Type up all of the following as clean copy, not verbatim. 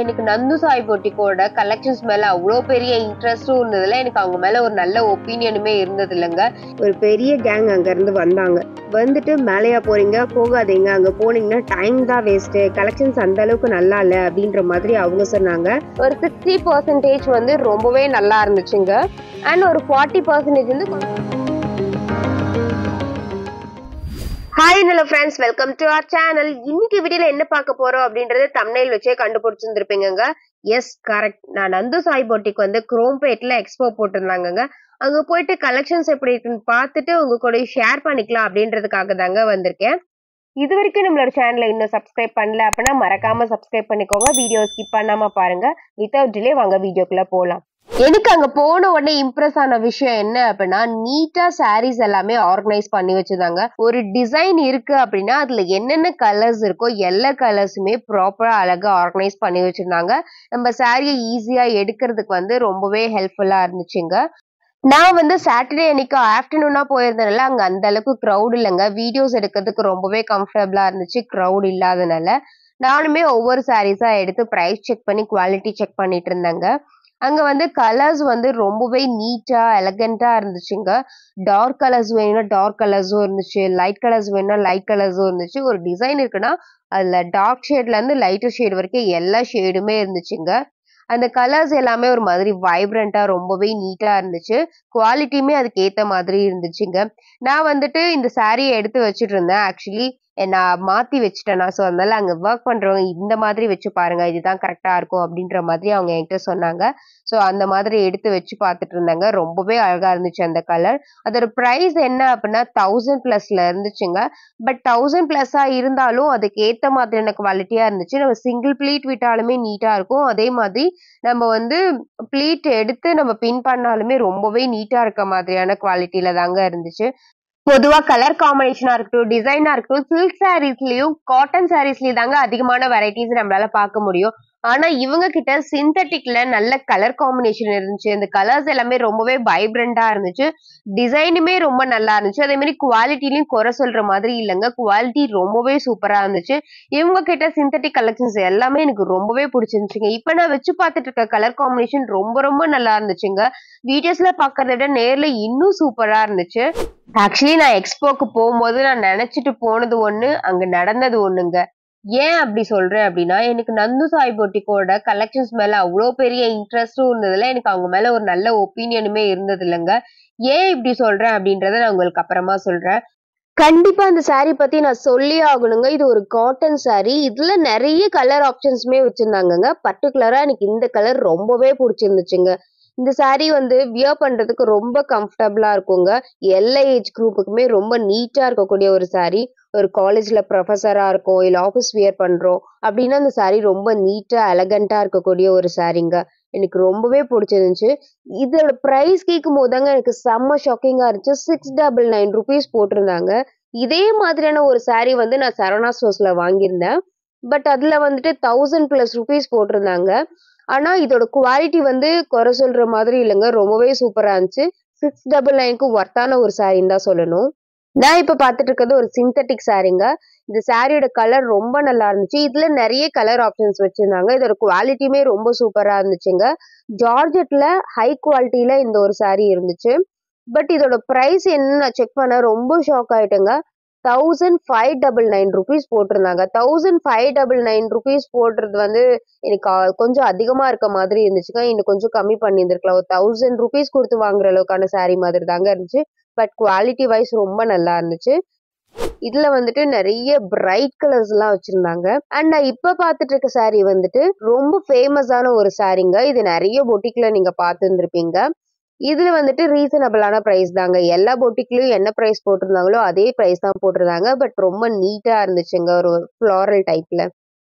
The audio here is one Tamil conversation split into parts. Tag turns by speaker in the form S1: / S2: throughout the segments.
S1: எனக்கு நந்து சாய் பொட்டிக்கோட கலெக்ஷன்ஸ் மேல அவ்வளோ பெரிய இன்ட்ரெஸ்டும் இருந்ததுல எனக்கு அவங்க மேல ஒரு நல்ல ஒப்பீனியனுமே இருந்தது இல்லைங்க. ஒரு பெரிய கேங் அங்க இருந்து வந்தாங்க. வந்துட்டு மேலையா போறீங்க, போகாதீங்க, அங்க போனீங்கன்னா டைம் தான் வேஸ்ட், கலெக்ஷன்ஸ் அந்த அளவுக்கு நல்லா இல்ல அப்படின்ற மாதிரி அவங்க சொன்னாங்க. ஒரு 60% வந்து ரொம்பவே நல்லா இருந்துச்சுங்க. அண்ட் ஒரு 40% வந்து hi hello friends, welcome to our channel. இன்னைக்கு வீடியோல என்ன பார்க்க போறோம் அப்படின்றது தம்ப்நெயில் வச்சே கண்டுபிடிச்சிருந்திருப்பீங்க. S, correct. நான் நந்து சாய் பொட்டிக்கு வந்து குரோம்பேட்ல எக்ஸ்போ போட்டிருந்தாங்க. அங்க போயிட்டு கலெக்ஷன்ஸ் எப்படி இருக்குன்னு பார்த்துட்டு உங்க கூட ஷேர் பண்ணிக்கலாம் அப்படின்றதுக்காக தாங்க வந்திருக்கேன். இது வரைக்கும் நம்மளோட சேனலை இன்னும் சப்ஸ்கிரைப் பண்ணல அப்படின்னா மறக்காம சப்ஸ்கிரைப் பண்ணிக்கோங்க. வீடியோ ஸ்கிப் பண்ணாம பாருங்க. வித்தவுட் டிலே வாங்க வீடியோக்குள்ள போலாம். எனக்கு அங்க போன உடனே இம்ப்ரெஸ் ஆன விஷயம் என்ன அப்படின்னா, நீட்டா சாரீஸ் எல்லாமே ஆர்கனைஸ் பண்ணி வச்சிருந்தாங்க. ஒரு டிசைன் இருக்கு அப்படின்னா அதுல என்னென்ன கலர்ஸ் இருக்கோ எல்லா கலர்ஸுமே ப்ராப்பரா அழகா ஆர்கனைஸ் பண்ணி வச்சிருந்தாங்க. நம்ம சாரியை ஈஸியா எடுக்கிறதுக்கு வந்து ரொம்பவே ஹெல்ப்ஃபுல்லா இருந்துச்சுங்க. நான் வந்து சாட்டர்டே அன்னைக்கு ஆஃப்டர்நூனா போயிருந்தனால அங்க அந்த அளவுக்கு க்ரௌட் இல்லைங்க. வீடியோஸ் எடுக்கிறதுக்கு ரொம்பவே கம்ஃபர்டபுளா இருந்துச்சு க்ரௌட் இல்லாதனால. நானுமே ஒவ்வொரு சாரீஸா எடுத்து பிரைஸ் செக் பண்ணி குவாலிட்டி செக் பண்ணிட்டு இருந்தேங்க. அங்க வந்து கலர்ஸ் வந்து ரொம்பவே நீட்டா எலகண்டா இருந்துச்சுங்க. டார்க் கலர்ஸ் வேணும்னா டார்க் கலர்ஸும் இருந்துச்சு, லைட் கலர்ஸ் வேணும்னா லைட் கலர்ஸும் இருந்துச்சு. ஒரு டிசைன் இருக்குன்னா அதுல டார்க் ஷேட்ல இருந்து லைட்டர் ஷேட் வரைக்கும் எல்லா ஷேடுமே இருந்துச்சுங்க. அந்த கலர்ஸ் எல்லாமே ஒரு மாதிரி வைப்ரண்டா ரொம்பவே நீட்டா இருந்துச்சு. குவாலிட்டியுமே அதுக்கு ஏத்த மாதிரி இருந்துச்சுங்க. நான் வந்துட்டு இந்த சாரியை எடுத்து வச்சுட்டு இருந்தேன். ஆக்சுவலி நான் மாத்தி வச்சுட்டேன். ஸோ அதனால அங்க ஒர்க் பண்றவங்க இந்த மாதிரி வச்சு பாருங்க, இதுதான் கரெக்டா இருக்கும் அப்படின்ற மாதிரி அவங்க என்கிட்ட சொன்னாங்க. ஸோ அந்த மாதிரி எடுத்து வச்சு பார்த்துட்டு இருந்தாங்க. ரொம்பவே அழகா இருந்துச்சு அந்த கலர். அதோட பிரைஸ் என்ன அப்படின்னா 1000+ இருந்துச்சுங்க. பட் 1000+ இருந்தாலும் அதுக்கு ஏத்த மாதிரியான குவாலிட்டியா இருந்துச்சு. நம்ம சிங்கிள் ப்ளீட் விட்டாலுமே நீட்டா இருக்கும். அதே மாதிரி நம்ம வந்து ப்ளீட் எடுத்து நம்ம பின் பண்ணாலுமே ரொம்பவே நீட்டா இருக்க மாதிரியான குவாலிட்டியில தாங்க இருந்துச்சு. பொதுவா கலர் காம்பினேஷனா இருக்கட்டும், டிசைனா இருக்கட்டும், சில்க் சாரீஸ்லயும் காட்டன் சாரீஸ்லயும் தாங்க அதிகமான வெரைட்டிஸ் நம்மளால பார்க்க முடியும். ஆனா இவங்க கிட்ட சிந்தட்டிக்ல நல்ல கலர் காம்பினேஷன் இருந்துச்சு. இந்த கலர்ஸ் எல்லாமே ரொம்பவே வைப்ரண்டா இருந்துச்சு. டிசைனுமே ரொம்ப நல்லா இருந்துச்சு. அதே மாதிரி குவாலிட்டிலயும் குறை சொல்ற மாதிரி இல்லைங்க. குவாலிட்டி ரொம்பவே சூப்பரா இருந்துச்சு. இவங்க கிட்ட சிந்தட்டிக் கலெக்ஷன்ஸ் எல்லாமே எனக்கு ரொம்பவே பிடிச்சிருந்துச்சுங்க. இப்ப நான் வச்சு பார்த்துட்டு இருக்க கலர் காம்பினேஷன் ரொம்ப ரொம்ப நல்லா இருந்துச்சுங்க. வீடியோஸ்ல பார்க்கறத விட நேர்ல இன்னும் சூப்பரா இருந்துச்சு. ஆக்சுவலி நான் எக்ஸ்போக்கு போகும்போது நான் நினைச்சிட்டு போனது ஒண்ணு, அங்க நடந்தது ஒண்ணுங்க. ஏன் அப்படி சொல்றேன் அப்படின்னா, எனக்கு நந்து சாய் பொட்டிக்கோட கலெக்ஷன்ஸ் மேல அவ்வளோ பெரிய இன்ட்ரெஸ்டும் இருந்ததுல எனக்கு அவங்க மேல ஒரு நல்ல ஒப்பீனியனுமே இருந்தது இல்லைங்க. ஏன் இப்படி சொல்றேன் அப்படின்றத நான் உங்களுக்கு அப்புறமா சொல்றேன். கண்டிப்பா அந்த சாரி பத்தி நான் சொல்லியே ஆகணுங்க. இது ஒரு காட்டன் சாரி. இதுல நிறைய கலர் ஆப்ஷன்ஸுமே வச்சிருந்தாங்கங்க. பர்ட்டிகுலரா எனக்கு இந்த கலர் ரொம்பவே பிடிச்சிருந்துச்சுங்க. இந்த சாரி வந்து வியர் பண்றதுக்கு ரொம்ப கம்ஃபர்டபுளா இருக்குங்க. எல்லா ஏஜ் குரூப்புக்குமே ரொம்ப நீட்டா இருக்கக்கூடிய ஒரு சாரி. ஒரு காலேஜ்ல ப்ரொஃபஸரா இருக்கோம், இல்ல ஆஃபீஸ் வியர் பண்றோம் அப்படின்னா அந்த சாரி ரொம்ப நீட்டா எலகண்டா இருக்கக்கூடிய ஒரு சாரிங்க. எனக்கு ரொம்பவே பிடிச்சிருந்துச்சு. இதோட பிரைஸ் கேட்கும்போது தாங்க எனக்கு செம்ம ஷாக்கிங்கா இருந்துச்சு. 699 rupees போட்டிருந்தாங்க. இதே மாதிரியான ஒரு சாரி வந்து நான் சரவணா ஸ்டோர்ஸ்ல வாங்கியிருந்தேன். பட் அதுல வந்துட்டு 1000+ rupees போட்டிருந்தாங்க. ஆனா இதோட குவாலிட்டி வந்து குறை சொல்ற மாதிரி இல்லைங்க. ரொம்பவே சூப்பரா இருந்துச்சு. 699க்கு ஒர்த்தான ஒரு சாரின்னு தான் சொல்லணும். நான் இப்ப பார்த்துட்டு இருக்கிறது ஒரு சிந்தட்டிக் சாரிங்க. இந்த சாரியோட கலர் ரொம்ப நல்லா இருந்துச்சு. இதுல நிறைய கலர் ஆப்ஷன்ஸ் வச்சிருந்தாங்க. இதோட குவாலிட்டியுமே ரொம்ப சூப்பரா இருந்துச்சுங்க. ஜார்ஜெட்ல ஹை குவாலிட்டியில இந்த ஒரு சாரி இருந்துச்சு. பட் இதோட பிரைஸ் என்ன நான் செக் பண்ண ரொம்ப ஷாக் ஆயிட்டேங்க. 1599 rupees போட்டிருந்தாங்க. 1599 rupees போடுறது வந்து எனக்கு கொஞ்சம் அதிகமா இருக்க மாதிரி இருந்துச்சுங்க. இன்னும் கொஞ்சம் கம்மி பண்ணியிருந்திருக்கலாம். ஒரு 1000 rupees கொடுத்து வாங்குற அளவுக்கான சாரி மாதிரி தாங்க இருந்துச்சு. பட் குவாலிட்டி வைஸ் ரொம்ப நல்லா இருந்துச்சு. இதுல வந்துட்டு நிறைய பிரைட் கலர்ஸ் எல்லாம் வச்சிருந்தாங்க. அண்ட் நான் இப்ப பாத்துட்டு இருக்க சாரி வந்துட்டு ரொம்ப ஃபேமஸான ஒரு சாரிங்க. இது நிறைய பொட்டிக்ல நீங்க பார்த்திருந்திருப்பீங்க. இதுல வந்துட்டு ரீசனபிளான பிரைஸ் தாங்க. எல்லா பொட்டிக்லயும் என்ன பிரைஸ் போட்டிருந்தாங்களோ அதே பிரைஸ் தான் போட்டிருந்தாங்க. பட் ரொம்ப நீட்டா இருந்துச்சுங்க. ஒரு ஃப்ளாரல் டைப்ல.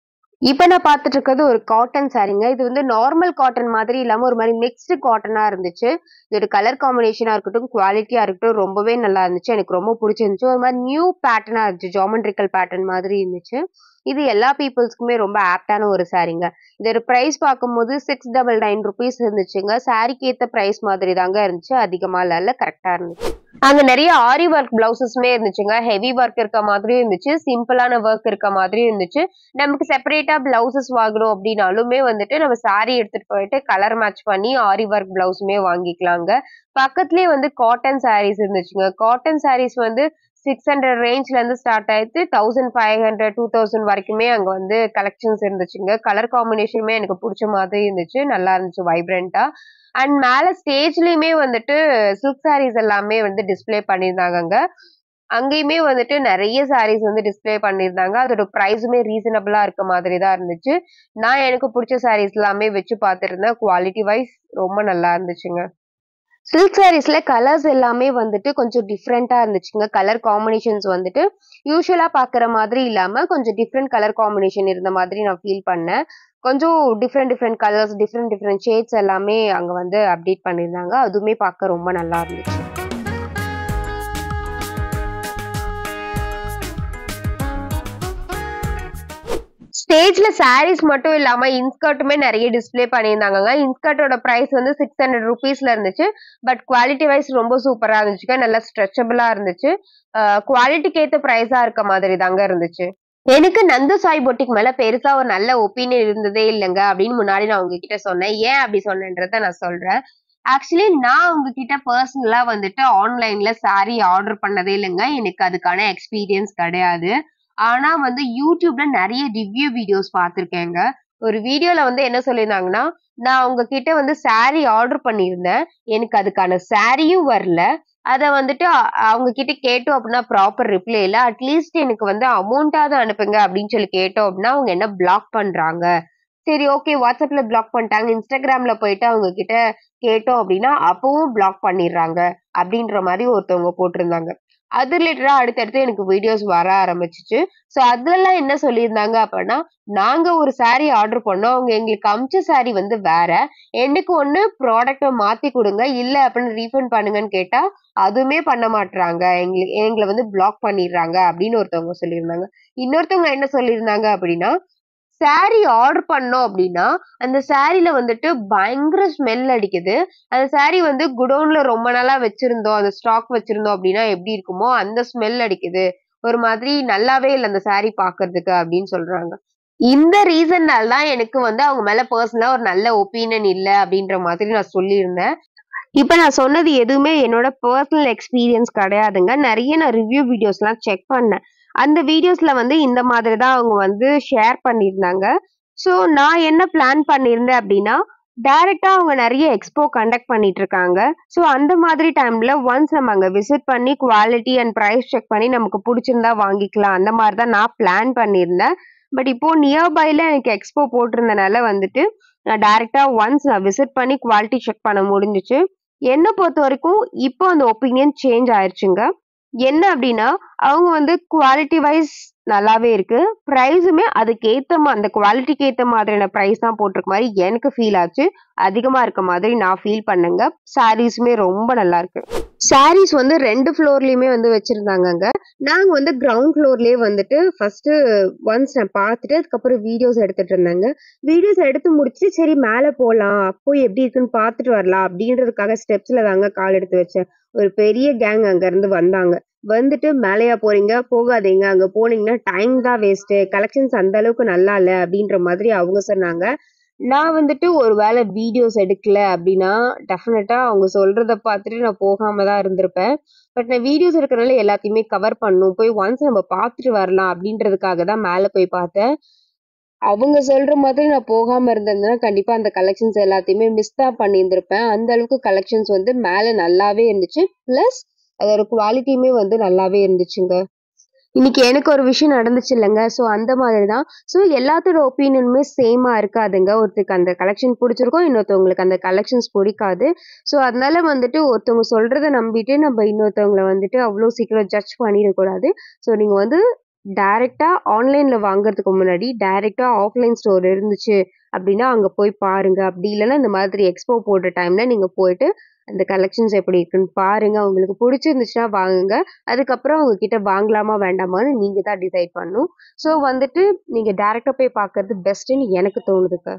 S1: இப்ப நான் பார்த்துட்டு இருக்கிறது ஒரு காட்டன் சாரீங்க. இது வந்து நார்மல் காட்டன் மாதிரி இல்லாம ஒரு மாதிரி மிக்ஸ்டு காட்டனா இருந்துச்சு. இதோட கலர் காம்பினேஷனா இருக்கட்டும், குவாலிட்டியா இருக்கட்டும் ரொம்பவே நல்லா இருந்துச்சு. எனக்கு ரொம்ப பிடிச்சிருந்துச்சு. ஒரு மாதிரி நியூ பேட்டர்னா இருந்துச்சு. ஜியோமெட்ரிக்கல் பேட்டர்ன் மாதிரி இருந்துச்சு. இது எல்லா பீப்புள்ஸ்க்குமே ரொம்ப ஆப்டான ஒரு சாரீங்க. இதோட பிரைஸ் பார்க்கும்போது 699 ருபீஸ் இருந்துச்சுங்க. சாரிக்கு ஏத்த பிரைஸ் மாதிரி தாங்க இருந்துச்சு. அதிகமா இல்ல, கரெக்டா இருந்துச்சு. அங்க நிறைய ஆரி ஒர்க் பிளவுசஸ்மே இருந்துச்சுங்க. ஹெவி ஒர்க் இருக்க மாதிரியும் இருந்துச்சு, சிம்பிளான ஒர்க் இருக்க மாதிரியும் இருந்துச்சு. நமக்கு செப்பரேட்டா பிளவுசஸ் வாங்கணும் அப்படின்னாலுமே வந்துட்டு நம்ம சாரி எடுத்துட்டு போயிட்டு கலர் மேட்ச் பண்ணி ஆரி ஒர்க் பிளவுஸுமே வாங்கிக்கலாங்க. பக்கத்துலயே வந்து காட்டன் சாரீஸ் இருந்துச்சுங்க. காட்டன் சாரீஸ் வந்து 600 ரேஞ்ச்ல இருந்து ஸ்டார்ட் ஆயிட்டு 1500, 2000 வரைக்குமே அங்க வந்து கலெக்ஷன்ஸ் இருந்துச்சுங்க. கலர் காம்பினேஷனுமே எனக்கு புடிச்ச மாதிரி இருந்துச்சு. நல்லா இருந்துச்சு வைப்ரண்டா. அண்ட் மேல ஸ்டேஜ்லயுமே வந்துட்டு சில்க் சாரீஸ் எல்லாமே வந்து டிஸ்ப்ளே பண்ணியிருந்தாங்கங்க. அங்கேயுமே வந்துட்டு நெறைய சாரீஸ் வந்து டிஸ்ப்ளே பண்ணியிருந்தாங்க. அதோட பிரைஸுமே ரீசனபிளா இருக்க மாதிரி தான் இருந்துச்சு. நான் எனக்கு புடிச்ச சாரீஸ் எல்லாமே வச்சு பார்த்துருந்தேன். குவாலிட்டி வைஸ் ரொம்ப நல்லா இருந்துச்சுங்க. சில்க் சாரீஸ்ல கலர்ஸ் எல்லாமே வந்துட்டு கொஞ்சம் டிஃப்ரெண்டா இருந்துச்சுங்க. கலர் காம்பினேஷன்ஸ் வந்துட்டு யூசுவலா பாக்குற மாதிரி இல்லாம கொஞ்சம் டிஃப்ரெண்ட் கலர் காம்பினேஷன் இருந்த மாதிரி நான் ஃபீல் பண்ணேன். கொஞ்சம் different different colours, different different shades எல்லாமே அங்க வந்து அப்டேட் பண்ணியிருந்தாங்க. அதுவுமே பார்க்க ரொம்ப நல்லா இருந்துச்சு. ஸ்டேஜ்ல சாரீஸ் மட்டும் இல்லாம இன்ஸ்கர்ட்டுமே நிறைய டிஸ்ப்ளே பண்ணியிருந்தாங்கங்க. இன்ஸ்கர்ட்டோட பிரைஸ் வந்து 600 ருபீஸ்ல இருந்துச்சு. பட் குவாலிட்டி வைஸ் ரொம்ப சூப்பரா இருந்துச்சுங்க. நல்லா ஸ்ட்ரெச்சபிளா இருந்துச்சு. குவாலிட்டிக்கு ஏத்த பிரைஸா இருக்க மாதிரி தாங்க இருந்துச்சு. எனக்கு நந்து சாய் பொட்டிக் மேல பெருசா ஒரு நல்ல ஒப்பீனியன் இருந்ததே இல்லங்க அப்படின்னு முன்னாடி நான் உங்ககிட்ட சொன்னேன். ஏன் அப்படி சொன்னேன்றத நான் சொல்றேன். ஆக்சுவலி நான் உங்ககிட்ட பர்சனலா வந்துட்டு ஆன்லைன்ல சாரி ஆர்டர் பண்ணதே இல்லங்க. எனக்கு அதுக்கான எக்ஸ்பீரியன்ஸ் கிடையாது. ஆனா வந்து YouTubeல நெறைய ரிவ்யூ வீடியோஸ் பார்த்திருக்கேங்க. ஒரு வீடியோல வந்து என்ன சொல்லியிருந்தாங்கன்னா, நான் உங்ககிட்ட வந்து சாரி ஆர்டர் பண்ணியிருந்தேன். எனக்கு அதுக்கான சாரியும் வரல. அத வந்துட்டு அவங்க கிட்ட கேட்டோம் அப்படின்னா ப்ராப்பர் ரிப்ளை இல்ல. அட்லீஸ்ட் எனக்கு வந்து அமௌண்டாவது அனுப்புங்க அப்படின்னு சொல்லி கேட்டோம் அப்படின்னா, அவங்க என்ன பிளாக் பண்றாங்க. சரி ஓகே WhatsAppல பிளாக் பண்ணிட்டாங்க. Instagramல போயிட்டு அவங்க கிட்ட கேட்டோம் அப்படின்னா, அப்பவும் பிளாக் பண்ணிடுறாங்க. அப்படின்ற மாரி ஒருத்தவங்க போட்டிருந்தாங்க. அது ரிலேட்டடா அடுத்தடுத்து எனக்கு வீடியோஸ் வர ஆரம்பிச்சுச்சு. சோ அதுலலாம் என்ன சொல்லியிருந்தாங்க அப்பன்னா, நாங்க ஒரு சாரி ஆர்டர் பண்ணோம். அவங்க எங்களுக்கு அனுப்பிச்ச சாரி வந்து வேற. எனக்கு ஒண்ணு ப்ராடக்ட்ட மாத்தி குடுங்க. இல்ல அப்படின்னு ரீஃபண்ட் பண்ணுங்கன்னு கேட்டா, அதுவுமே பண்ண மாட்றாங்க. எங்கள வந்து பிளாக் பண்ணிடுறாங்க அப்படின்னு ஒருத்தவங்க சொல்லியிருந்தாங்க. இன்னொருத்தவங்க என்ன சொல்லியிருந்தாங்க அப்படின்னா, சாரி ஆர்டர் பண்ணோம் அப்படின்னா, அந்த சாரில வந்துட்டு பயங்கர ஸ்மெல் அடிக்குது. அந்த சாரி வந்து குடோன்ல ரொம்ப நாளா வச்சிருந்தோம். அந்த ஸ்டாக் வச்சிருந்தோம் அப்படின்னா எப்படி இருக்குமோ, அந்த ஸ்மெல் அடிக்குது. ஒரு மாதிரி நல்லாவே இல்ல அந்த சாரி பார்க்கறதுக்கு அப்படின்னு சொல்றாங்க. இந்த ரீசன்னால தான் எனக்கு வந்து அவங்க மேல பெர்சனலா ஒரு நல்ல ஒப்பீனியன் இல்ல அப்படின்ற மாதிரி நான் சொல்லியிருந்தேன். இப்ப நான் சொன்னது எதுவுமே என்னோட பெர்சனல் எக்ஸ்பீரியன்ஸ் கிடையாதுங்க. நெறைய நான் ரிவ்யூ வீடியோஸ்லாம் செக் பண்ணேன். அந்த வீடியோஸ்ல வந்து இந்த மாதிரி தான் அவங்க வந்து ஷேர் பண்ணியிருந்தாங்க. ஸோ நான் என்ன பிளான் பண்ணியிருந்தேன் அப்டின்னா, டைரக்ட்டா அவங்க நெறைய எக்ஸ்போ கண்டக்ட் பண்ணிட்டு இருக்காங்க. ஸோ அந்த மாதிரி டைம்ல ஒன்ஸ் நம்ம அங்க விசிட் பண்ணி குவாலிட்டி அண்ட் பிரைஸ் செக் பண்ணி நமக்கு புடிச்சிருந்தா வாங்கிக்கலாம். அந்த மாரி தான் நான் பிளான் பண்ணியிருந்தேன். பட் இப்போ நியர்பைல எனக்கு எக்ஸ்போ போட்டிருந்தனால வந்துட்டு, நான் டைரக்ட்டா ஒன்ஸ் நான் விசிட் பண்ணி குவாலிட்டி செக் பண்ண முடிஞ்சுச்சு. என்ன பொறுத்தவரைக்கும் இப்போ அந்த ஒப்பீனியன் சேஞ்ச் ஆயிருச்சுங்க. என்ன அப்டின்னா, அவங்க வந்து குவாலிட்டி வைஸ் நல்லாவே இருக்கு. பிரைஸுமே அதுக்கு ஏத்த அந்த குவாலிட்டிக்கு ஏத்த மாதிரியான பிரைஸ் தான் போட்டிருக்க மாரி எனக்கு ஃபீல் ஆச்சு. அதிகமா இருக்க மாதிரி நான் ஃபீல் பண்ணேங்க. சாரீஸுமே ரொம்ப நல்லா இருக்கு. சாரீஸ் வந்து 2 ஃப்ளோர்லயுமே வந்து வச்சிருந்தாங்கங்க. நாங்க வந்து கிரவுண்ட் ஃப்ளோர்லயே வந்துட்டு ஃபர்ஸ்ட்டு ஒன்ஸ் நான் பார்த்துட்டு, அதுக்கப்புறம் வீடியோஸ் எடுத்துட்டு இருந்தேங்க. வீடியோஸ் எடுத்து முடிச்சுட்டு, சரி மேல போலாம். போய் எப்படி இருக்குன்னு பார்த்துட்டு வரலாம் அப்படின்றதுக்காக ஸ்டெப்ஸ்ல தாங்க கால் எடுத்து வச்சேன். ஒரு பெரிய கேங் அங்க இருந்து வந்தாங்க. வந்துட்டு மேலயா போறீங்க? போகாதீங்க. அங்க போனீங்கன்னா டைம் தான் வேஸ்ட்டு. கலெக்ஷன்ஸ் அந்த அளவுக்கு நல்லா இல்ல அப்படின்ற மாதிரி அவங்க சொன்னாங்க. நான் வந்துட்டு ஒரு வேளை வீடியோஸ் எடுக்கல அப்படின்னா, டெஃபினட்டா அவங்க சொல்றத பார்த்துட்டு நான் போகாம தான் இருந்திருப்பேன். பட் நான் வீடியோஸ் எடுக்கிறனால எல்லாத்தையுமே கவர் பண்ணணும். போய் ஒன்ஸ் நம்ம பார்த்துட்டு வரலாம் அப்படின்றதுக்காக தான் மேல போய் பார்த்தேன். அவங்க சொல்ற மாதிரி நான் போகாம இருந்திருந்தேன்னா, கண்டிப்பா அந்த கலெக்ஷன்ஸ் எல்லாத்தையுமே மிஸ் தான் பண்ணியிருந்திருப்பேன். அந்த அளவுக்கு கலெக்ஷன்ஸ் வந்து மேல நல்லாவே இருந்துச்சு. பிளஸ் அதோட குவாலிட்டியுமே வந்து நல்லாவே இருந்துச்சுங்க. இன்னைக்கு எனக்கு ஒரு விஷயம் நடந்துச்சு இல்லங்க. ஸோ அந்த மாதிரி தான். ஸோ எல்லாத்தோட ஒப்பீனியனுமே சேமா இருக்காதுங்க. ஒருத்தருக்கு அந்த கலெக்ஷன் புடிச்சிருக்கும். இன்னொருத்தவங்களுக்கு அந்த கலெக்ஷன்ஸ் புடிக்காது. ஸோ அதனால வந்துட்டு ஒருத்தவங்க சொல்றத நம்பிட்டு நம்ம இன்னொருத்தவங்கள வந்துட்டு அவ்ளோ சீக்கிரம் ஜட்ஜ் பண்ணிடக்கூடாது. ஸோ நீங்க வந்து டைரக்ட்டா ஆன்லைன்ல வாங்குறதுக்கு முன்னாடி டைரக்ட்டா ஆஃப்லைன் ஸ்டோர் இருந்துச்சு அப்படின்னா, அங்க போய் பாருங்க. அப்படி இல்லன்னா இந்த மாதிரி எக்ஸ்போ போடுற டைம்ல நீங்க போயிட்டு அந்த கலெக்ஷன்ஸ் எப்படி இருக்குன்னு பாருங்க. உங்களுக்கு பிடிச்சிருந்துச்சுன்னா வாங்குங்க. அதுக்கப்புறம் அவங்க கிட்ட வாங்கலாமா வேண்டாமான்னு நீங்க தான் டிசைட் பண்ணணும். ஸோ வந்துட்டு நீங்க டைரக்டா போய் பார்க்கறது பெஸ்ட்டுன்னு எனக்கு தோணுதுங்க.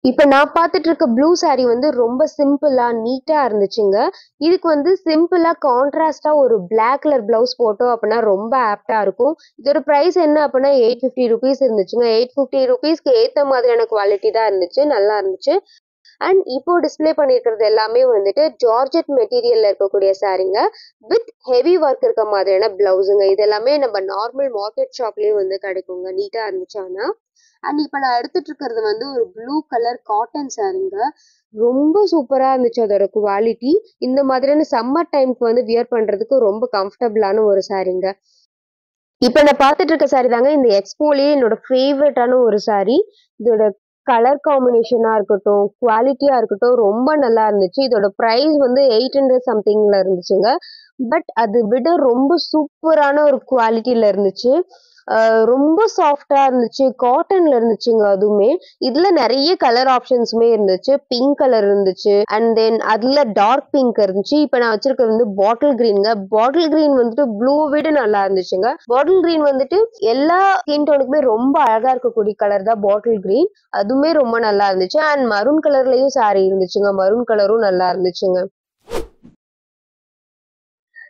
S1: இப்ப நான் பார்த்துட்டு இருக்க ப்ளூ சாரி வந்து ரொம்ப சிம்பிளா, நீட்டா இருந்துச்சுங்க. இதுக்கு வந்து சிம்பிளா கான்ட்ராஸ்ட்டா ஒரு பிளாக் கலர் ப்ளவுஸ் போட்டோம் அப்படின்னா ரொம்ப ஆப்ட்டா இருக்கும். இதோட பிரைஸ் என்ன அப்படின்னா ₹850 இருந்துச்சுங்க. ₹850க்கு ஏத்த மாதிரியான குவாலிட்டி தான் இருந்துச்சு. நல்லா இருந்துச்சு. அண்ட் இப்போ டிஸ்ப்ளே பண்ணியிருக்கிறது எல்லாமே வந்துட்டு ஜார்ஜெட் மெட்டீரியல்ல இருக்கக்கூடிய சாரீங்க. வித் ஹெவி ஒர்க் இருக்க மாதிரியான பிளவுஸுங்க. இது எல்லாமே நம்ம நார்மல் மார்க்கெட் ஷாப்லயும் வந்து கிடைக்குங்க. நீட்டா இருந்துச்சு ஆனா. அண்ட் இப்ப நான் எடுத்துட்டு இருக்கிறது வந்து ஒரு ப்ளூ கலர் காட்டன் சாரீங்க. ரொம்ப சூப்பரா இருந்துச்சு அதோட குவாலிட்டி. இந்த மாதிரியான சம்மர் டைம்க்கு வந்து வியர் பண்றதுக்கு ரொம்ப கம்ஃபர்டபுளான ஒரு சாரீங்க. இப்ப நான் பார்த்துட்டு இருக்க சாரி தாங்க இந்த எக்ஸ்போலயே என்னோட ஃபேவரட்டான ஒரு சாரி. இதோட கலர் காம்பினேஷனா இருக்கட்டும், குவாலிட்டியா இருக்கட்டும் ரொம்ப நல்லா இருந்துச்சு. இதோட பிரைஸ் வந்து 800 சம்திங்ல இருந்துச்சுங்க. பட் அது விட ரொம்ப சூப்பரான ஒரு குவாலிட்டில இருந்துச்சு. ரொம்ப சாஃப்டா இருந்துச்சு. காட்டன்ல இருந்துச்சுங்க அதுவுமே. இதுல நெறைய கலர் ஆப்ஷன்ஸுமே இருந்துச்சு. பிங்க் கலர் இருந்துச்சு. அண்ட் தென் அதுல டார்க் பிங்க் இருந்துச்சு. இப்ப நான் வச்சிருக்கிறது வந்து பாட்டில் கிரீன்ங்க. பாட்டில் கிரீன் வந்துட்டு ப்ளூ விட நல்லா இருந்துச்சுங்க. பாட்டில் கிரீன் வந்துட்டு எல்லா ஸ்கின் டோனுக்குமே ரொம்ப அழகா இருக்கக்கூடிய கலர் தான் பாட்டில் கிரீன். அதுவுமே ரொம்ப நல்லா இருந்துச்சு. அண்ட் மரூன் கலர்லயும் சாரி இருந்துச்சுங்க. மரூன் கலரும் நல்லா இருந்துச்சுங்க.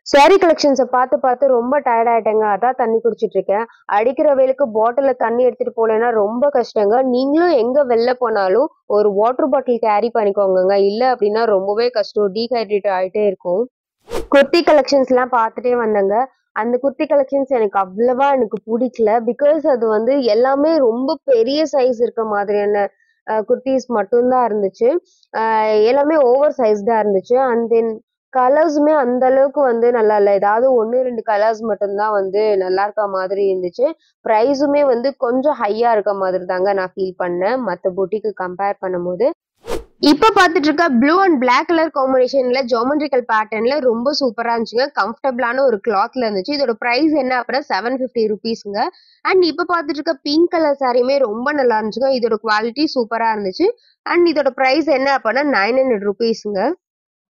S1: சாரி கலெக்ஷன்ஸ பார்த்து பார்த்து ரொம்ப டயர்ட் ஆயிட்டேங்க. அதான் தண்ணி குடிச்சிட்டு இருக்கேன். அடிக்கிற வெயிலுக்கு பாட்டில்ல தண்ணி எடுத்துட்டு போலேன்னா ரொம்ப கஷ்டங்க. நீங்களும் எங்க வெளில போனாலும் ஒரு வாட்டர் பாட்டில் கேரி பண்ணிக்கோங்கங்க. இல்ல அப்படின்னா ரொம்பவே கஷ்டம். டீஹைட்ரேட் ஆயிட்டே இருக்கும். குர்த்தி கலெக்ஷன்ஸ்லாம் பார்த்துட்டே வந்தேங்க. அந்த குர்த்தி கலெக்ஷன்ஸ் எனக்கு அவ்வளவா புடிக்கல. பிகாஸ் அது வந்து எல்லாமே ரொம்ப பெரிய சைஸ் இருக்க மாதிரியான குர்தீஸ் மட்டும் தான் இருந்துச்சு. அ எல்லாமே ஓவர் சைஸ்டா இருந்துச்சு. அண்ட் தென் கலர்ஸுமே அந்த அளவுக்கு வந்து நல்லா இல்ல. ஏதாவது 1, 2 கலர்ஸ் மட்டும் தான் வந்து நல்லா இருக்க மாதிரி இருந்துச்சு. பிரைஸுமே வந்து கொஞ்சம் ஹையா இருக்க மாதிரி தாங்க நான் ஃபீல் பண்ணேன். மத்த பொட்டிக்கு கம்பேர் பண்ணும்போது. இப்ப பார்த்துட்டு இருக்க ப்ளூ அண்ட் பிளாக் கலர் காம்பினேஷன்ல ஜியோமெட்ரிக்கல் பேட்டர்ன்ல ரொம்ப சூப்பரா இருந்துச்சுங்க. கம்ஃபர்டபுளான ஒரு கிளாத்ல இருந்துச்சு. இதோட பிரைஸ் என்ன அப்படின்னா ₹750ங்க. அண்ட் இப்ப பார்த்துட்டு இருக்க பிங்க் கலர் சாரியுமே ரொம்ப நல்லா இருந்துச்சுங்க. இதோட குவாலிட்டி சூப்பரா இருந்துச்சு. அண்ட் இதோட பிரைஸ் என்ன அப்படின்னா ₹900ங்க.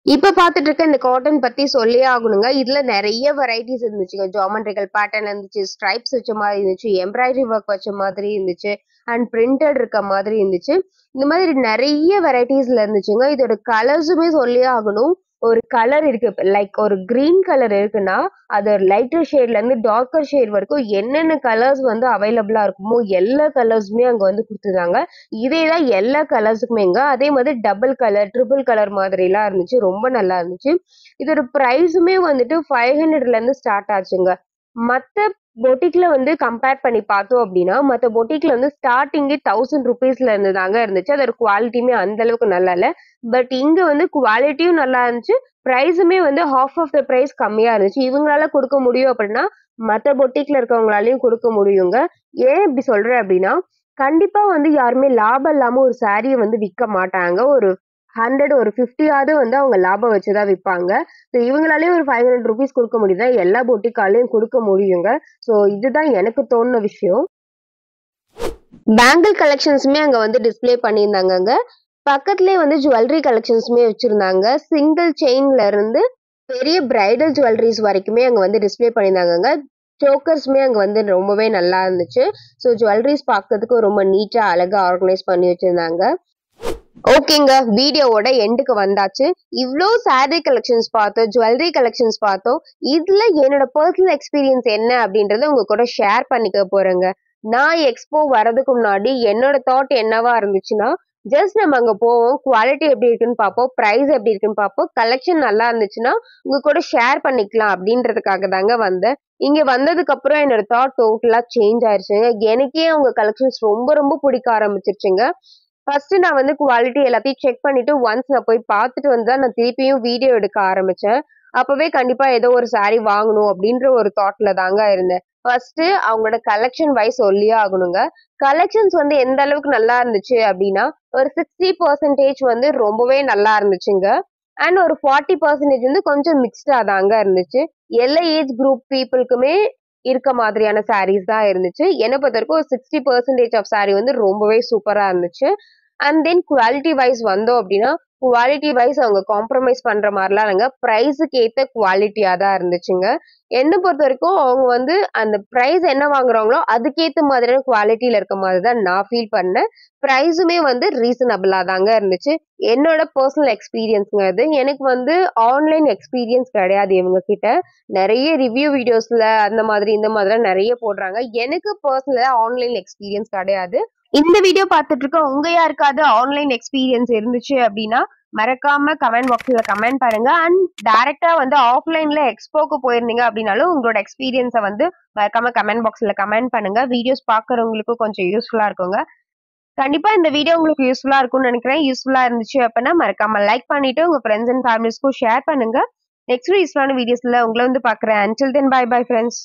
S1: இப்ப பார்த்துட்டு இருக்க இந்த காட்டன் பத்தி சொல்லியே ஆகணுங்க. இதுல நெறைய வெரைட்டிஸ் இருந்துச்சுங்க. ஜியோமெட்ரிக்கல் பேட்டர்ன் இருந்துச்சு, ஸ்ட்ரைப்ஸ் வச்ச மாதிரி இருந்துச்சு, எம்ப்ராய்டரி ஒர்க் வச்ச மாதிரி இருந்துச்சு, அண்ட் பிரிண்டட் இருக்க மாதிரி இருந்துச்சு. இந்த மாதிரி நெறைய வெரைட்டிஸ்ல இருந்துச்சுங்க. இதோட கலர்ஸுமே சொல்லியே ஆகணும். ஒரு கலர் இருக்கு. லைக் ஒரு கிரீன் கலர் இருக்குன்னா, அது லைட்டர் ஷேட்ல இருந்து டார்க்கர் ஷேட் வரைக்கும் என்னென்ன கலர்ஸ் வந்து அவைலபிளா இருக்குமோ எல்லா கலர்ஸுமே அங்க வந்து குடுத்துருந்தாங்க. இதே தான் எல்லா கலர்ஸுக்குமேங்க. அதே மாதிரி டபுள் கலர், ட்ரிபிள் கலர் மாதிரிலாம் இருந்துச்சு. ரொம்ப நல்லா இருந்துச்சு. இதோட பிரைஸுமே வந்துட்டு 500ல இருந்து ஸ்டார்ட் ஆச்சுங்க. மத்த பொட்டிக்ல வந்து கம்பேர் பண்ணி பார்த்தோம் அப்படின்னா, மத்த பொட்டிக்ல வந்து ஸ்டார்ட்டிங்கே ₹1000ல இருந்து தாங்க இருந்துச்சு. அதோட குவாலிட்டியுமே அந்த அளவுக்கு நல்லா இல்ல. பட் இங்க வந்து குவாலிட்டியும் நல்லா இருந்துச்சு. பிரைஸுமே வந்து ஹால்ஃப் ஆஃப் த பிரைஸ் கம்மியா இருந்துச்சு. இவங்களால குடுக்க முடியும் அப்படின்னா, மத்த பொட்டிக்ல இருக்கவங்களாலயும் குடுக்க முடியுங்க. ஏன் இப்படி சொல்றேன் அப்படின்னா, கண்டிப்பா வந்து யாருமே லாபம் இல்லாம ஒரு சாரிய வந்து விக்க மாட்டாங்க. ஒரு 100 ஒரு 50யாவது வந்து அவங்க லாபம் வச்சு தான் விப்பாங்க. ஸோ இவங்களாலயும் ஒரு ₹500 குடுக்க முடியுதா, எல்லா பொட்டிக்காலயும் குடுக்க முடியுங்க. ஸோ இதுதான் எனக்கு தோணுன விஷயம். பேங்கிள் கலெக்ஷன்ஸுமே அங்க வந்து டிஸ்ப்ளே பண்ணியிருந்தாங்கங்க. பக்கத்திலேயே வந்து ஜுவல்லரி கலெக்ஷன்ஸுமே வச்சிருந்தாங்க. சிங்கிள் செயின்ல இருந்து பெரிய பிரைடல் ஜுவல்லரிஸ் வரைக்குமே அங்க வந்து டிஸ்ப்ளே பண்ணியிருந்தாங்கங்க. சோக்கர்ஸுமே அங்க வந்து ரொம்பவே நல்லா இருந்துச்சு. ஸோ ஜுவல்லரிஸ் பார்க்கறதுக்கு ரொம்ப நீட்டா, அழகா ஆர்கனைஸ் பண்ணி வச்சிருந்தாங்க. ஓகேங்க. வீடியோவோட எண்டுக்கு வந்தாச்சு. இவ்ளோ சாரி கலெக்ஷன்ஸ் பார்த்தோம், ஜுவல்லரி கலெக்ஷன்ஸ் பார்த்தோம். இதுல என்னோட பெர்சனல் எக்ஸ்பீரியன்ஸ் என்ன அப்படின்றத உங்க கூட ஷேர் பண்ணிக்க போறேங்க. நான் எக்ஸ்போ வரதுக்கு முன்னாடி என்னோட தாட் என்னவா இருந்துச்சுன்னா, ஜஸ்ட் நம்ம அங்க போவோம், குவாலிட்டி எப்படி இருக்குன்னு பார்ப்போம், பிரைஸ் எப்படி இருக்குன்னு பார்ப்போம், கலெக்ஷன் நல்லா இருந்துச்சுன்னா உங்க கூட ஷேர் பண்ணிக்கலாம் அப்படின்றதுக்காக தாங்க வந்தேன். இங்க வந்ததுக்கு அப்புறம் என்னோட தாட் டோட்டலா சேஞ்ச் ஆயிருச்சுங்க. எனக்கே அவங்க கலெக்ஷன்ஸ் ரொம்ப ரொம்ப பிடிக்க ஆரம்பிச்சிருச்சுங்க. ஃபர்ஸ்ட் நான் வந்து குவாலிட்டி எல்லாத்தையும் செக் பண்ணிட்டு ஒன்ஸ் நான் போய் பார்த்துட்டு வந்து தான் நான் திருப்பியும் வீடியோ எடுக்க ஆரம்பிச்சேன். அப்பவே கண்டிப்பா ஏதோ ஒரு சாரி வாங்கணும் அப்படின்ற ஒரு தாட்ல தாங்க இருந்தேன். ஃபர்ஸ்ட் அவங்களோட கலெக்ஷன் வைஸ் சொல்லியே ஆகணுங்க. கலெக்ஷன்ஸ் வந்து எந்த அளவுக்கு நல்லா இருந்துச்சு அப்படின்னா, ஒரு 60% வந்து ரொம்பவே நல்லா இருந்துச்சுங்க. அண்ட் ஒரு 40% வந்து கொஞ்சம் மிக்ஸ்டா தாங்க இருந்துச்சு. எல்லா ஏஜ் குரூப் பீப்புளுக்குமே இருக்க மாதிரியான சாரீஸ் தான் இருந்துச்சு. என்ன பொறுத்தவரைக்கும் ஒரு 60% ஆஃப் சாரி வந்து ரொம்பவே சூப்பரா இருந்துச்சு. அண்ட் தென் குவாலிட்டி வைஸ் வந்தோம் அப்படின்னா குவாலிட்டி வைஸ் அவங்க காம்ப்ரமைஸ் பண்ற மாதிரிலாம் இல்லைங்க, ப்ரைஸுக்கு ஏற்ற குவாலிட்டியா தான் இருந்துச்சுங்க. என்னை பொறுத்த வரைக்கும் அவங்க வந்து அந்த ப்ரைஸ் என்ன வாங்குறாங்களோ அதுக்கேற்ற மாதிரியான குவாலிட்டியில இருக்க மாதிரி தான் நான் ஃபீல் பண்ணேன். ப்ரைஸுமே வந்து ரீசனபிளா தாங்க இருந்துச்சு. என்னோட பர்சனல் எக்ஸ்பீரியன்ஸ்ங்க அது. எனக்கு வந்து ஆன்லைன் எக்ஸ்பீரியன்ஸ் கிடையாது இவங்க கிட்ட. நிறைய ரிவ்யூ வீடியோஸ்ல அந்த மாதிரி இந்த மாதிரிலாம் நிறைய போடுறாங்க. எனக்கு பர்சனலா ஆன்லைன் எக்ஸ்பீரியன்ஸ் கிடையாது. இந்த வீடியோ பார்த்துட்டு இருக்க உங்க யாருக்காவது ஆன்லைன் எக்ஸ்பீரியன்ஸ் இருந்துச்சு அப்படின்னா மறக்காம கமெண்ட் பாக்ஸ்ல கமெண்ட் பண்ணுங்க. அண்ட் டைரக்டா வந்து ஆஃப்லைன்ல எக்ஸ்போக்கு போயிருந்தீங்க அப்படின்னாலும் உங்களோட எக்ஸ்பீரியன்ஸை வந்து மறக்காம கமெண்ட் பாக்ஸ்ல கமெண்ட் பண்ணுங்க. வீடியோஸ் பார்க்குறவங்களுக்கும் கொஞ்சம் யூஸ்ஃபுல்லா இருக்குங்க. கண்டிப்பா இந்த வீடியோ உங்களுக்கு யூஸ்ஃபுல்லா இருக்கும்னு நினைக்கிறேன். யூஸ்ஃபுல்லா இருந்துச்சு அப்படின்னா மறக்காம லைக் பண்ணிட்டு உங்க ஃப்ரெண்ட்ஸ் அண்ட் ஃபேமிலிஸ்க்கும் ஷேர் பண்ணுங்க. நெக்ஸ்ட் யூஸ்ஃபுல்லான வீடியோஸ்ல உங்களை வந்து பார்க்குறேன். Until then, bye bye friends.